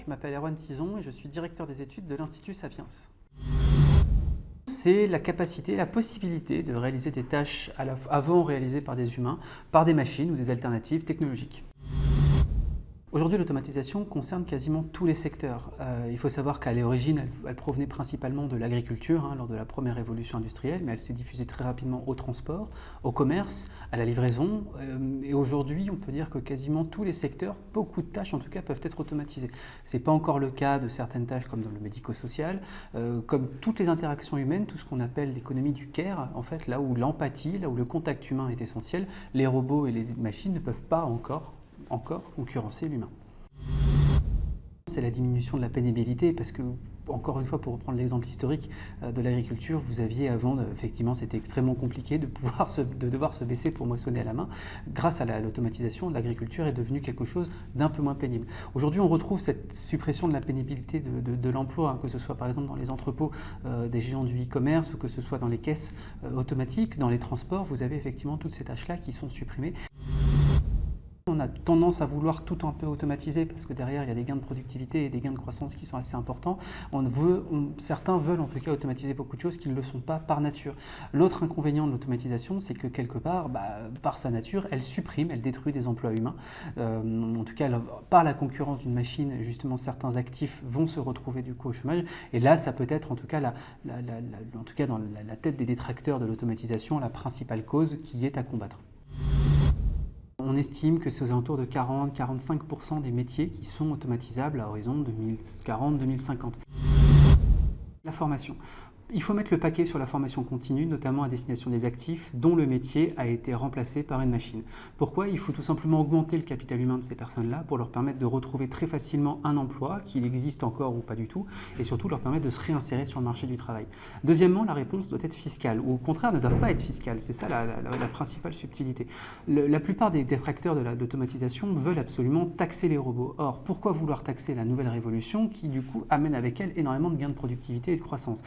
Je m'appelle Erwan Tison et je suis directeur des études de l'Institut Sapiens. C'est la capacité, la possibilité de réaliser des tâches avant réalisées par des humains, par des machines ou des alternatives technologiques. Aujourd'hui, l'automatisation concerne quasiment tous les secteurs. Il faut savoir qu'à l'origine, elle provenait principalement de l'agriculture, lors de la première révolution industrielle, mais elle s'est diffusée très rapidement au transport, au commerce, à la livraison. Et aujourd'hui, on peut dire que quasiment tous les secteurs, beaucoup de tâches en tout cas, peuvent être automatisées. Ce n'est pas encore le cas de certaines tâches comme dans le médico-social. Comme toutes les interactions humaines, tout ce qu'on appelle l'économie du care, en fait, là où l'empathie, là où le contact humain est essentiel, les robots et les machines ne peuvent pas encore concurrencer l'humain. C'est la diminution de la pénibilité parce que, encore une fois, pour reprendre l'exemple historique de l'agriculture, vous aviez avant, effectivement, c'était extrêmement compliqué de devoir se baisser pour moissonner à la main. Grâce à l'automatisation, l'agriculture est devenue quelque chose d'un peu moins pénible. Aujourd'hui, on retrouve cette suppression de la pénibilité de l'emploi, que ce soit par exemple dans les entrepôts des géants du e-commerce ou que ce soit dans les caisses automatiques, dans les transports, vous avez effectivement toutes ces tâches-là qui sont supprimées. On a tendance à vouloir tout un peu automatiser parce que derrière il y a des gains de productivité et des gains de croissance qui sont assez importants. Certains veulent en tout cas automatiser beaucoup de choses qui ne le sont pas par nature. L'autre inconvénient de l'automatisation, c'est que quelque part, par sa nature, elle supprime, elle détruit des emplois humains. En tout cas, par la concurrence d'une machine, justement certains actifs vont se retrouver du coup au chômage. Et là, ça peut être en tout cas, dans la tête des détracteurs de l'automatisation, la principale cause qui est à combattre. On estime que c'est aux alentours de 40-45% des métiers qui sont automatisables à horizon 2040-2050. La formation. Il faut mettre le paquet sur la formation continue, notamment à destination des actifs dont le métier a été remplacé par une machine. Pourquoi? Il faut tout simplement augmenter le capital humain de ces personnes-là pour leur permettre de retrouver très facilement un emploi, qu'il existe encore ou pas du tout, et surtout leur permettre de se réinsérer sur le marché du travail. Deuxièmement, la réponse doit être fiscale, ou au contraire ne doit pas être fiscale. C'est ça la principale subtilité. La plupart des détracteurs de l'automatisation veulent absolument taxer les robots. Or, pourquoi vouloir taxer la nouvelle révolution qui du coup amène avec elle énormément de gains de productivité et de croissance?